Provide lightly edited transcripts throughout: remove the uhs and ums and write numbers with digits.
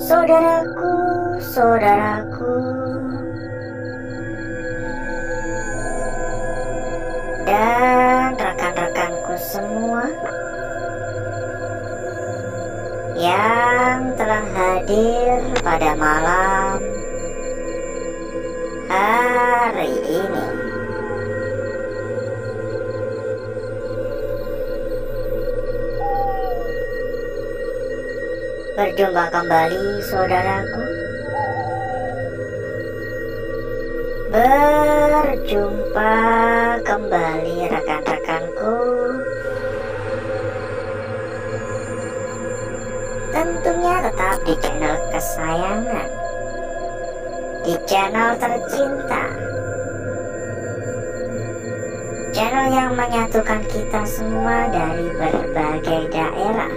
Saudaraku, saudaraku, dan rekan-rekanku semua yang telah hadir pada malam hari ini. Berjumpa kembali saudaraku, berjumpa kembali rekan-rekanku, tentunya tetap di channel kesayangan, di channel tercinta, channel yang menyatukan kita semua dari berbagai daerah,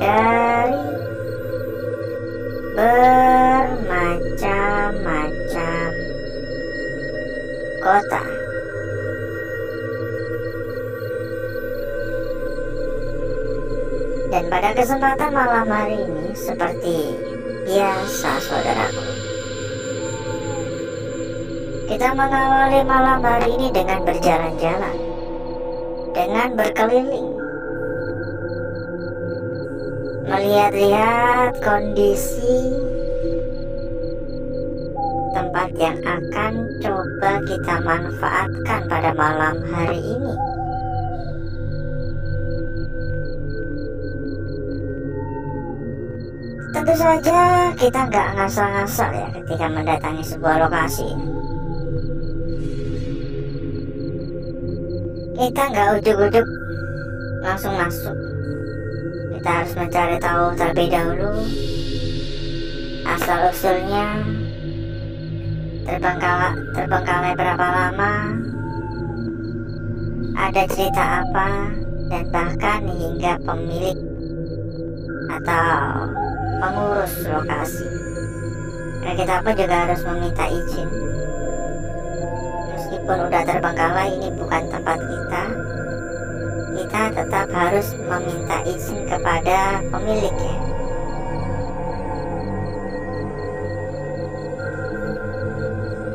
dari bermacam-macam kota. Dan pada kesempatan malam hari ini, seperti biasa saudaraku, kita mengawali malam hari ini dengan berjalan-jalan, dengan berkeliling, melihat-lihat kondisi tempat yang akan coba kita manfaatkan pada malam hari ini. Tentu saja kita nggak ngasal-ngasal ya ketika mendatangi sebuah lokasi. Kita nggak ujuk-ujuk langsung masuk. Kita harus mencari tahu terlebih dahulu asal-usulnya, terbengkalai berapa lama, ada cerita apa, dan bahkan hingga pemilik atau pengurus lokasi. Dan kita pun juga harus meminta izin. Meskipun udah terbengkalai, ini bukan tempat kita, kita tetap harus meminta izin kepada pemiliknya.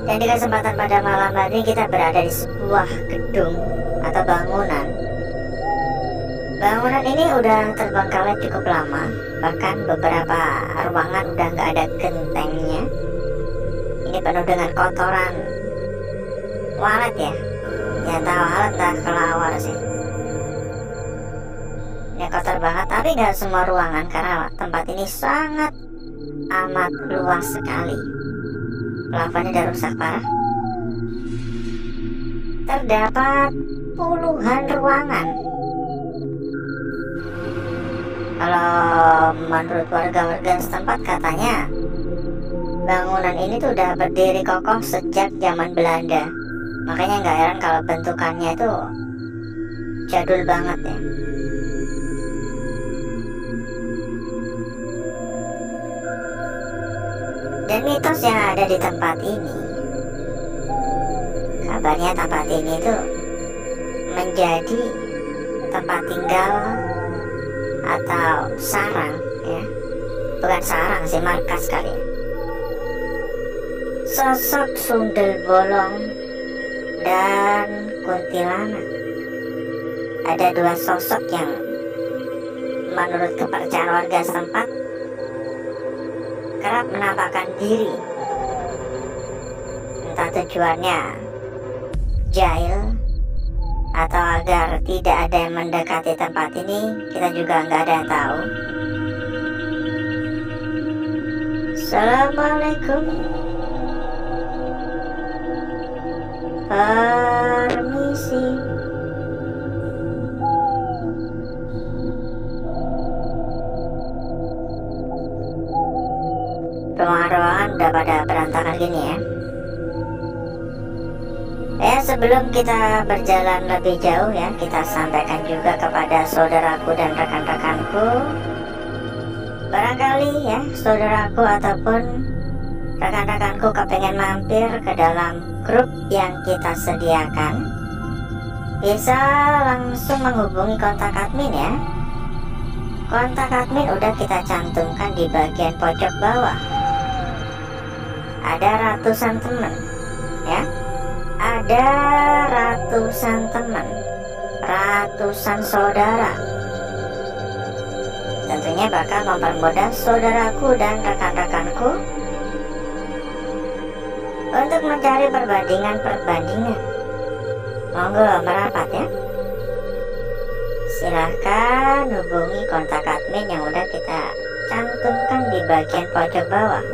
Dan di kesempatan pada malam hari kita berada di sebuah gedung atau bangunan. Bangunan ini udah terbengkalai cukup lama, bahkan beberapa ruangan udah nggak ada gentengnya. Ini penuh dengan kotoran walet ya, ya tahu walet dah kelawar sih. Ini kotor banget, tapi nggak semua ruangan karena tempat ini sangat amat luas sekali. Plafonnya udah rusak parah. Terdapat puluhan ruangan. Kalau menurut warga-warga setempat katanya bangunan ini tuh udah berdiri kokoh sejak zaman Belanda. Makanya nggak heran kalau bentukannya itu jadul banget ya. Dan mitos yang ada di tempat ini, kabarnya tempat ini tuh menjadi tempat tinggal atau sarang ya, bukan sarang sih, markas kali ya, sosok sundel bolong dan kuntilanak. Ada dua sosok yang menurut kepercayaan warga setempat kerap menampakkan diri. Entah tujuannya jahil atau agar tidak ada yang mendekati tempat ini, kita juga nggak ada yang tahu. Assalamualaikum. Permisi. Ruangan-ruangan udah pada berantakan gini ya. Sebelum kita berjalan lebih jauh ya, kita sampaikan juga kepada saudaraku dan rekan-rekanku. Barangkali ya saudaraku ataupun rekan-rekanku kepengen mampir ke dalam grup yang kita bisa langsung menghubungi kontak admin ya. Kontak admin udah kita cantumkan di bagian pojok bawah. Ada ratusan teman, ya. Ada ratusan teman, ratusan saudara. Tentunya bakal mempermudah saudaraku dan rekan-rekanku untuk mencari perbandingan. Monggo merapat ya. Silahkan hubungi kontak admin yang udah kita cantumkan di bagian pojok bawah.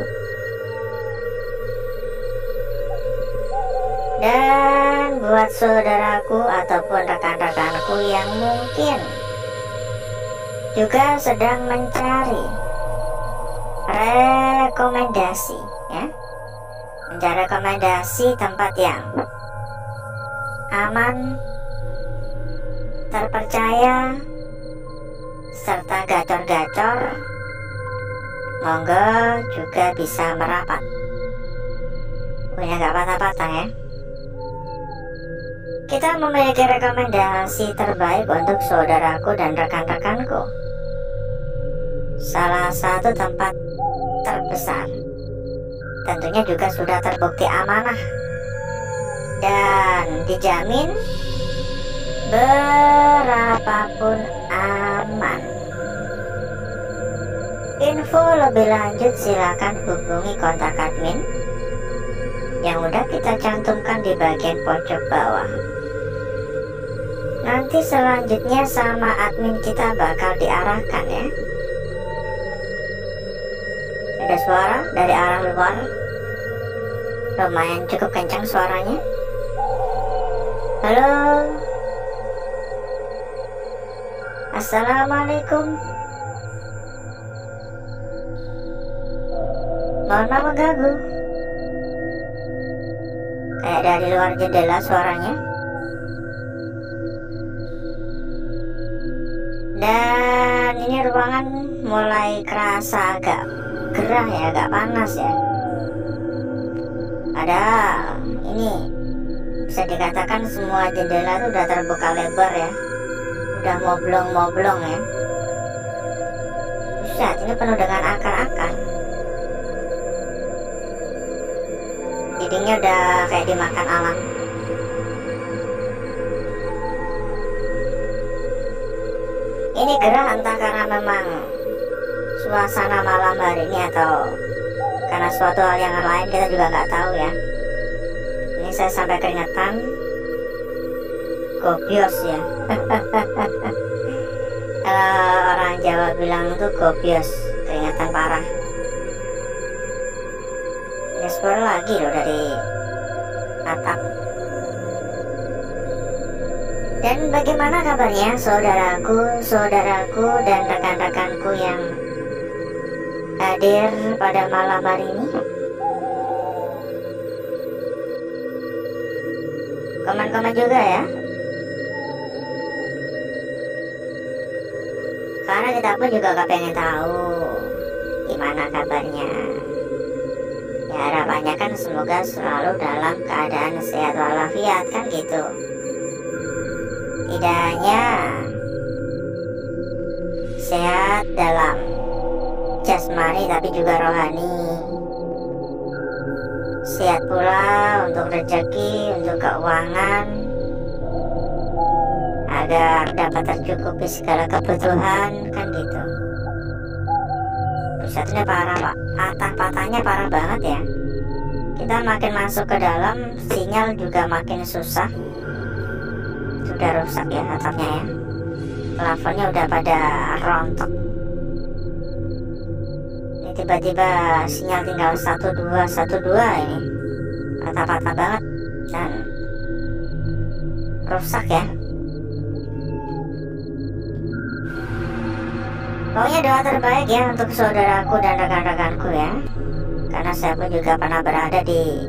Dan buat saudaraku ataupun rekan-rekanku yang mungkin juga sedang mencari rekomendasi, ya, mencari rekomendasi tempat yang aman, terpercaya, serta gacor-gacor, monggo juga bisa merapat. Punya gak patah-patah ya. Kita memiliki rekomendasi terbaik untuk saudaraku dan rekan-rekanku. Salah satu tempat terbesar, tentunya juga sudah terbukti amanah dan dijamin berapapun aman. Info lebih lanjut silakan hubungi kontak admin yang udah kita cantumkan di bagian pojok bawah. Nanti selanjutnya sama admin kita bakal diarahkan ya. Ada suara dari arah luar, lumayan cukup kencang suaranya. Halo, assalamualaikum. Mohon maaf mengganggu. Kayak dari luar jendela suaranya. Dan ini ruangan mulai kerasa agak gerah ya, agak panas ya. Padahal ini bisa dikatakan semua jendela itu udah terbuka lebar ya, udah moblong ya. Buset, ini penuh dengan akar-akar. Dindingnya udah kayak dimakan alam. Ini gerah entah karena memang suasana malam hari ini atau karena suatu hal yang lain, kita juga nggak tahu ya. Ini saya sampai keringetan, gobios ya. Kalau orang Jawa bilang tuh gobios, keringetan parah. Dashboard lagi loh dari atap. Dan bagaimana kabarnya saudaraku dan rekan-rekanku yang hadir pada malam hari ini? Komen-komen juga ya. Karena kita pun juga gak pengen tahu gimana kabarnya. Ya harapannya kan semoga selalu dalam keadaan sehat walafiat kan gitu. Tidak hanya sehat dalam jasmani tapi juga rohani. Sehat pula untuk rezeki, untuk keuangan, agar dapat tercukupi segala kebutuhan kan gitu. Pusatnya parah pak, patah-patahnya parah banget ya. Kita makin masuk ke dalam, sinyal juga makin susah. Sudah rusak ya atapnya ya, plafonnya udah pada rontok. Ini tiba-tiba sinyal tinggal 1212 ini, patah-patah banget dan rusak ya. Pokoknya doa terbaik ya untuk saudaraku dan rekan-rekanku ya, karena saya pun juga pernah berada di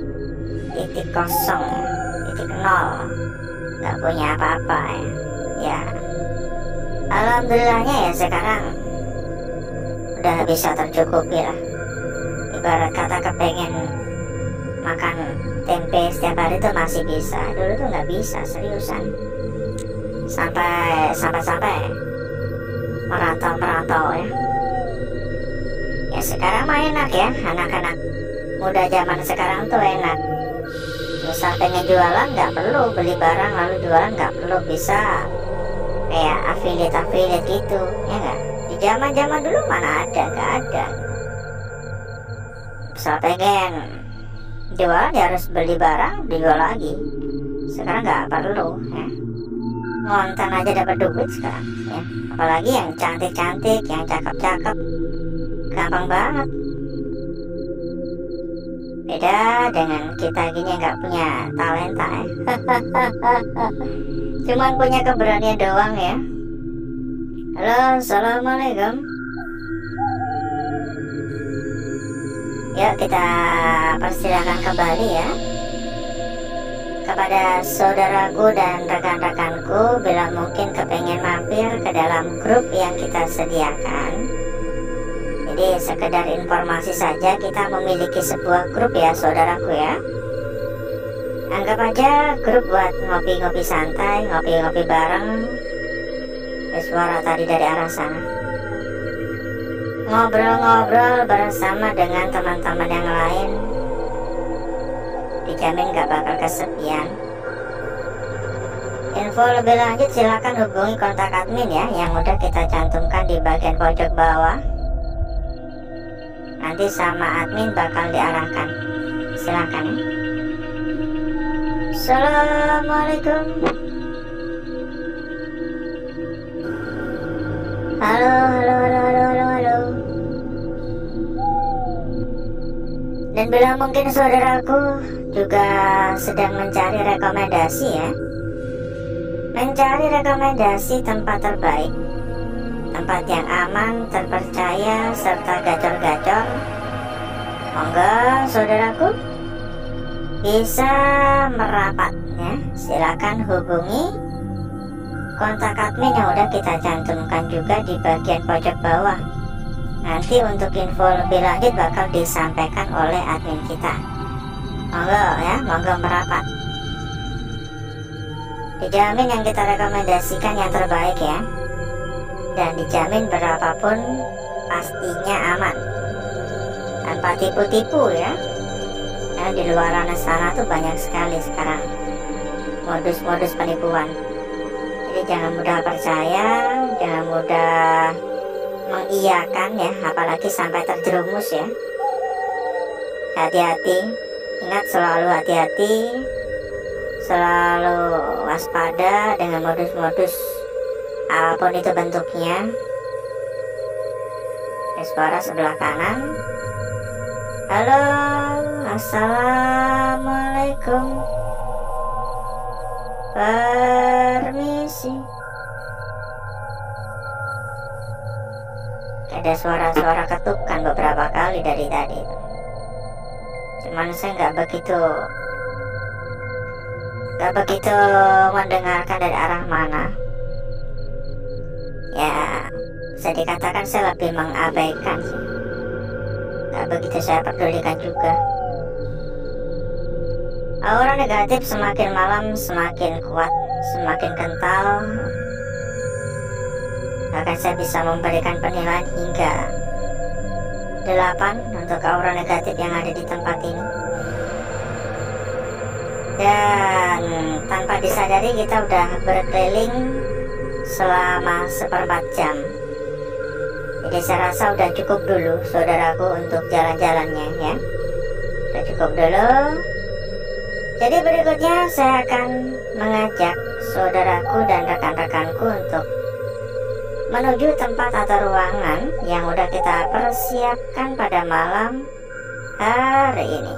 titik kosong, titik nol, gak punya apa-apa ya. Alhamdulillahnya ya sekarang udah bisa tercukupi lah. Ibarat kata kepengen makan tempe setiap hari tuh masih bisa, dulu tuh nggak bisa, seriusan. Sampai merantau-merantau ya. Ya sekarang mah enak ya, anak-anak muda zaman sekarang tuh enak. Misal pengen jualan nggak perlu beli barang lalu jualan, nggak perlu, bisa kayak affiliate gitu ya nggak. Di zaman dulu mana ada, nggak ada. Misal pengen jualan ya harus beli barang dijual lagi. Sekarang nggak perlu ya, ngonten aja dapat duit sekarang ya. Apalagi yang cantik-cantik, yang cakep-cakep, gampang banget. Beda dengan kita gini yang nggak punya talenta ya. Cuman punya keberanian doang ya. Halo, assalamualaikum. Yuk kita persilakan kembali ya kepada saudaraku dan rekan-rekanku, bila mungkin kepengen mampir ke dalam grup yang kita sediakan. Jadi sekedar informasi saja, kita memiliki sebuah grup ya saudaraku ya. Anggap aja grup buat ngopi-ngopi santai, ngopi-ngopi bareng. Ada suara tadi dari arah sana. Ngobrol-ngobrol bersama dengan teman-teman yang lain. Dijamin gak bakal kesepian. Info lebih lanjut silakan hubungi kontak admin ya, yang udah kita cantumkan di bagian pojok bawah. Nanti sama admin bakal diarahkan. Silakan ya. Assalamualaikum. Halo. Dan bila mungkin saudaraku juga sedang mencari rekomendasi ya, mencari rekomendasi tempat terbaik, tempat yang aman, terpercaya, serta gacor-gacor, monggo saudaraku bisa merapat ya. Silakan hubungi kontak admin yang udah kita cantumkan juga di bagian pojok bawah. Nanti untuk info lebih lanjut bakal disampaikan oleh admin kita. Monggo ya, monggo merapat. Dijamin yang kita rekomendasikan yang terbaik ya. Dan dijamin berapapun pastinya aman, tanpa tipu-tipu ya. Nah, di luar sana tuh banyak sekali sekarang modus-modus penipuan. Jadi jangan mudah percaya, jangan mudah mengiyakan ya, apalagi sampai terjerumus ya. Hati-hati, ingat selalu hati-hati, selalu waspada dengan modus-modus apapun itu bentuknya. Suara sebelah kanan. Halo, assalamualaikum. Permisi. Ada suara-suara ketukan beberapa kali dari tadi. Cuman saya nggak begitu mendengarkan dari arah mana. Ya, bisa dikatakan saya lebih mengabaikan sih. Gak begitu saya pedulikan juga. Aura negatif semakin malam semakin kuat, semakin kental. Bahkan saya bisa memberikan penilaian hingga 8 untuk aura negatif yang ada di tempat ini. Dan tanpa disadari kita udah berkeliling selama 1/4 jam. Jadi saya rasa udah cukup dulu saudaraku untuk jalan-jalannya ya. Udah cukup dulu. Jadi berikutnya saya akan mengajak saudaraku dan rekan-rekanku untuk menuju tempat atau ruangan yang udah kita persiapkan pada malam hari ini.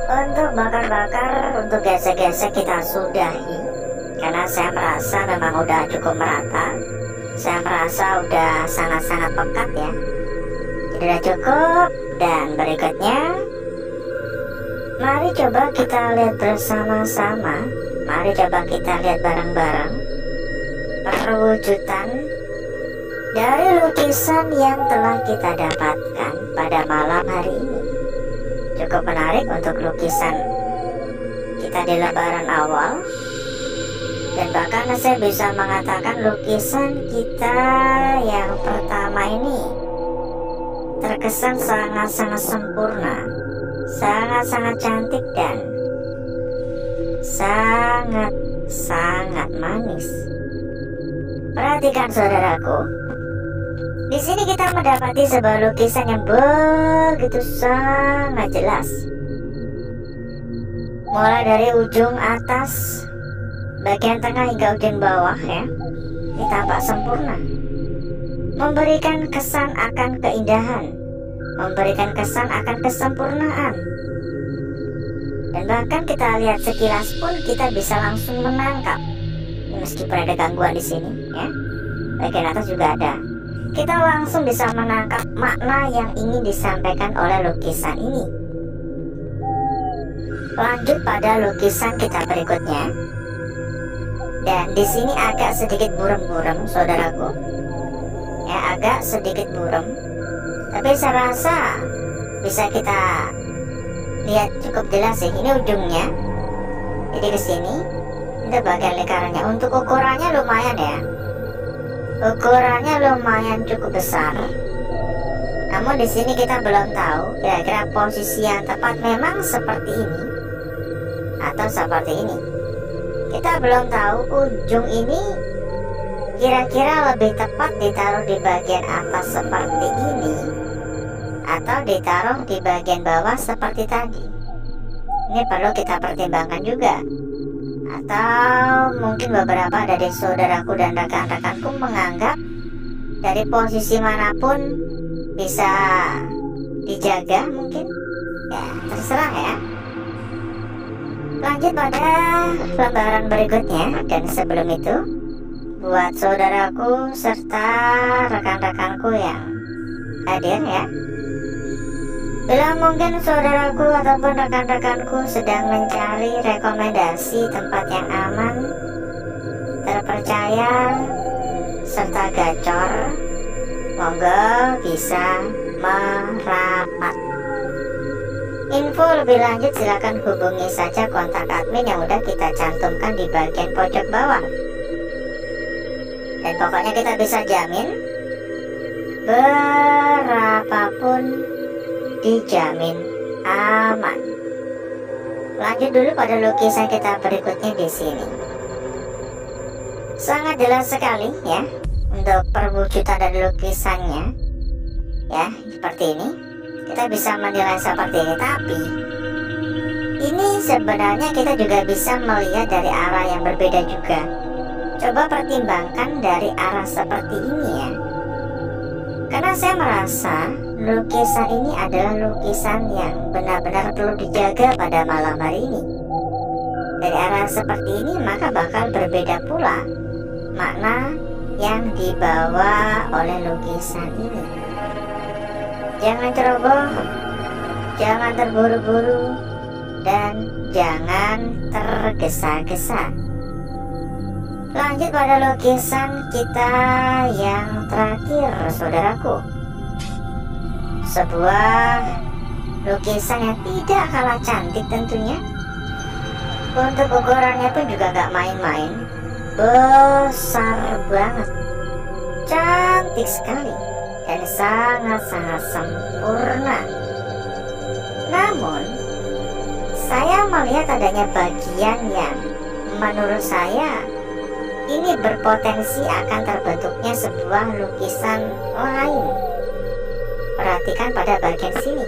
Untuk bakar-bakar, untuk gesek-gesek kita sudahi, karena saya merasa memang udah cukup merata. Saya merasa udah sangat-sangat pekat ya. Jadi udah cukup. Dan berikutnya, mari coba kita lihat bersama-sama. Mari coba kita lihat bareng-bareng perwujudan dari lukisan yang telah kita dapatkan pada malam hari ini. Cukup menarik untuk lukisan kita di lembaran awal. Dan bahkan saya bisa mengatakan lukisan kita yang pertama ini terkesan sangat-sangat sempurna, sangat-sangat cantik, dan sangat-sangat manis. Perhatikan saudaraku, di sini kita mendapati sebuah lukisan yang begitu sangat jelas. Mulai dari ujung atas, bagian tengah hingga ujung bawah ya, ini tampak sempurna. Memberikan kesan akan keindahan, memberikan kesan akan kesempurnaan. Dan bahkan kita lihat sekilas pun kita bisa langsung menangkap. Meskipun ada gangguan di sini ya, bagian atas juga ada. Kita langsung bisa menangkap makna yang ingin disampaikan oleh lukisan ini. Lanjut pada lukisan kita berikutnya. Dan di sini agak sedikit buram-buram, saudaraku. Ya, agak sedikit buram. Tapi saya rasa bisa kita lihat cukup jelas sih. Ini ujungnya. Jadi ke sini, itu bagian lingkarannya. Untuk ukurannya lumayan ya. Ukurannya lumayan cukup besar. Namun di sini kita belum tahu kira-kira posisi yang tepat memang seperti ini atau seperti ini. Kita belum tahu ujung ini kira-kira lebih tepat ditaruh di bagian atas seperti ini atau ditaruh di bagian bawah seperti tadi. Ini perlu kita pertimbangkan juga. Atau mungkin beberapa dari saudaraku dan rekan-rekanku menganggap dari posisi manapun bisa dijaga mungkin. Ya, terserah ya. Lanjut pada lembaran berikutnya. Dan sebelum itu, buat saudaraku serta rekan-rekanku yang hadir ya, Bila mungkin saudaraku ataupun rekan-rekanku sedang mencari rekomendasi tempat yang aman, terpercaya, serta gacor, monggo bisa merapat. Info lebih lanjut silakan hubungi saja kontak admin yang udah kita cantumkan di bagian pojok bawah. Dan pokoknya kita bisa jamin berapapun dijamin aman. Lanjut dulu pada lukisan kita berikutnya di sini. Sangat jelas sekali ya untuk perwujudan dari lukisannya. Ya, seperti ini. Kita bisa menilai seperti ini, tapi ini sebenarnya kita juga bisa melihat dari arah yang berbeda juga. Coba pertimbangkan dari arah seperti ini ya. Karena saya merasa lukisan ini adalah lukisan yang benar-benar perlu dijaga pada malam hari ini. Dari arah seperti ini maka bakal berbeda pula makna yang dibawa oleh lukisan ini. Jangan ceroboh, jangan terburu-buru, dan jangan tergesa-gesa. Lanjut pada lukisan kita yang terakhir, saudaraku. Sebuah lukisan yang tidak kalah cantik tentunya. Untuk ukurannya pun juga gak main-main, besar banget, cantik sekali, dan sangat-sangat sempurna. Namun, saya melihat adanya bagian yang menurut saya ini berpotensi akan terbentuknya sebuah lukisan lain. Perhatikan pada bagian sini.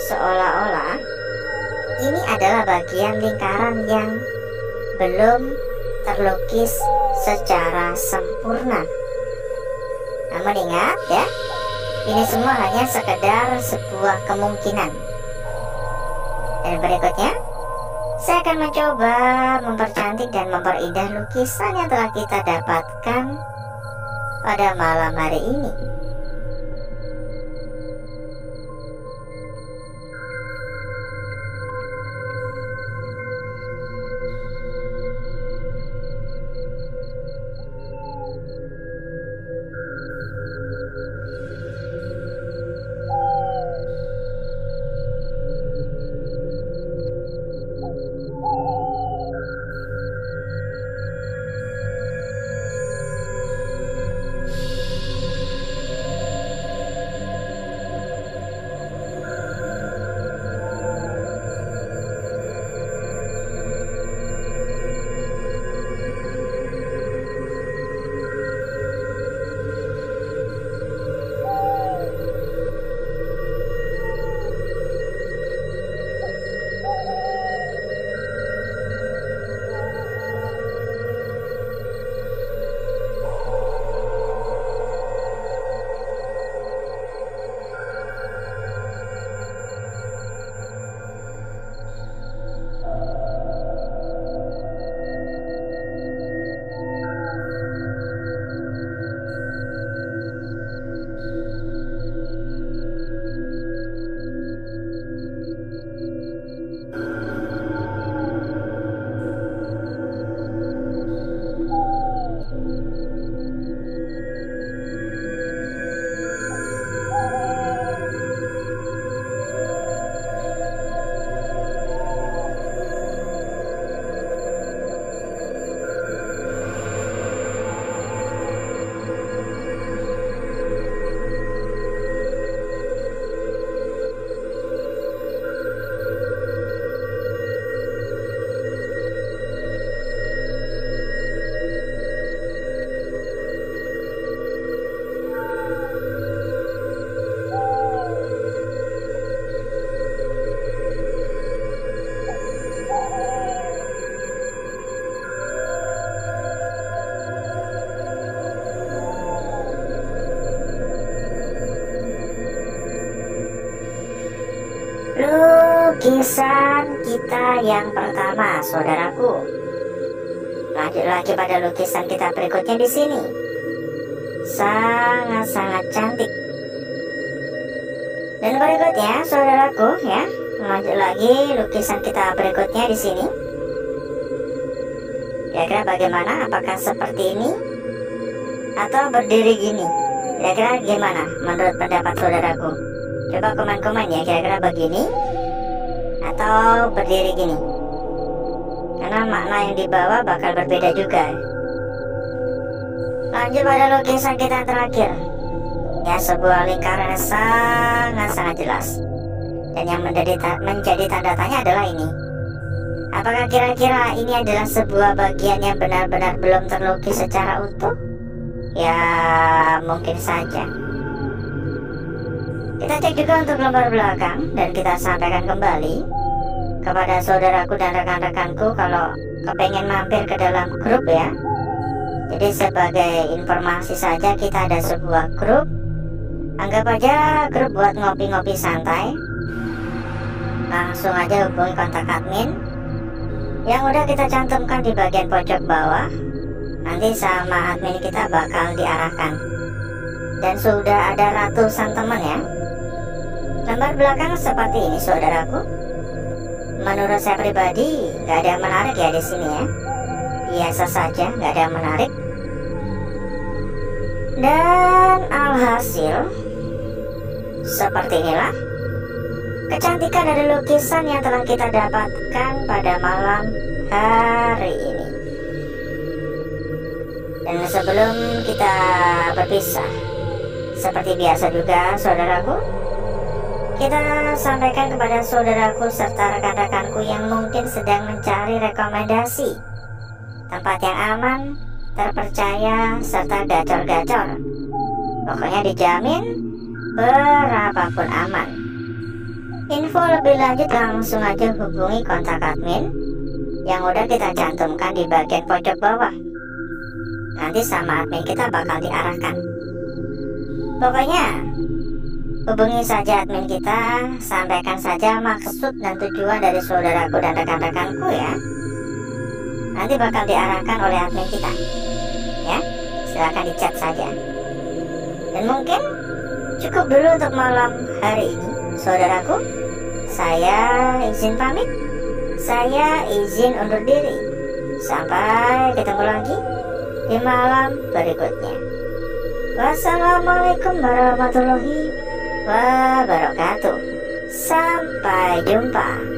Seolah-olah ini adalah bagian lingkaran yang belum terlukis secara sempurna. Namun ingat ya, ini semua hanya sekedar sebuah kemungkinan. Dan berikutnya, saya akan mencoba mempercantik dan memperindah lukisan yang telah kita dapatkan pada malam hari ini. Lukisan kita yang pertama, saudaraku. Lanjut lagi pada lukisan kita berikutnya di sini. Sangat-sangat cantik. Dan berikutnya, saudaraku, ya, lanjut lagi lukisan kita berikutnya di sini. Kira-kira bagaimana? Apakah seperti ini atau berdiri gini? Kira-kira gimana menurut pendapat saudaraku? Coba komen-komen ya, kira-kira begini atau berdiri gini, karena makna yang dibawa bakal berbeda juga. Lanjut pada lukisan kita terakhir, ya, sebuah lingkaran yang sangat-sangat jelas. Dan yang menjadi tanda tanya adalah ini. Apakah kira-kira ini adalah sebuah bagian yang benar-benar belum terlukis secara utuh? Ya, mungkin saja. Kita cek juga untuk lembar belakang dan kita sampaikan kembali kepada saudaraku dan rekan-rekanku kalau kepengen mampir ke dalam grup, ya. Jadi sebagai informasi saja, kita ada sebuah grup. Anggap aja grup buat ngopi-ngopi santai. Langsung aja hubungi kontak admin yang udah kita cantumkan di bagian pojok bawah. Nanti sama admin kita bakal diarahkan. Dan sudah ada ratusan teman, ya. Lembar belakang seperti ini, saudaraku. Menurut saya pribadi nggak ada yang menarik ya di sini, ya. Biasa saja, nggak ada yang menarik. Dan alhasil seperti inilah kecantikan dari lukisan yang telah kita dapatkan pada malam hari ini. Dan sebelum kita berpisah, seperti biasa juga, saudaraku, kita sampaikan kepada saudaraku serta rekan-rekanku yang mungkin sedang mencari rekomendasi tempat yang aman, terpercaya, serta gacor-gacor. Pokoknya dijamin berapapun aman. Info lebih lanjut langsung aja hubungi kontak admin yang udah kita cantumkan di bagian pojok bawah. Nanti sama admin kita bakal diarahkan. Pokoknya hubungi saja admin kita, sampaikan saja maksud dan tujuan dari saudaraku dan rekan-rekanku, ya. Nanti bakal diarahkan oleh admin kita, ya. Silahkan dicat saja. Dan mungkin cukup dulu untuk malam hari ini, saudaraku. Saya izin pamit. Saya izin undur diri. Sampai ketemu lagi di malam berikutnya. Wassalamualaikum warahmatullahi wabarakatuh. Sampai jumpa.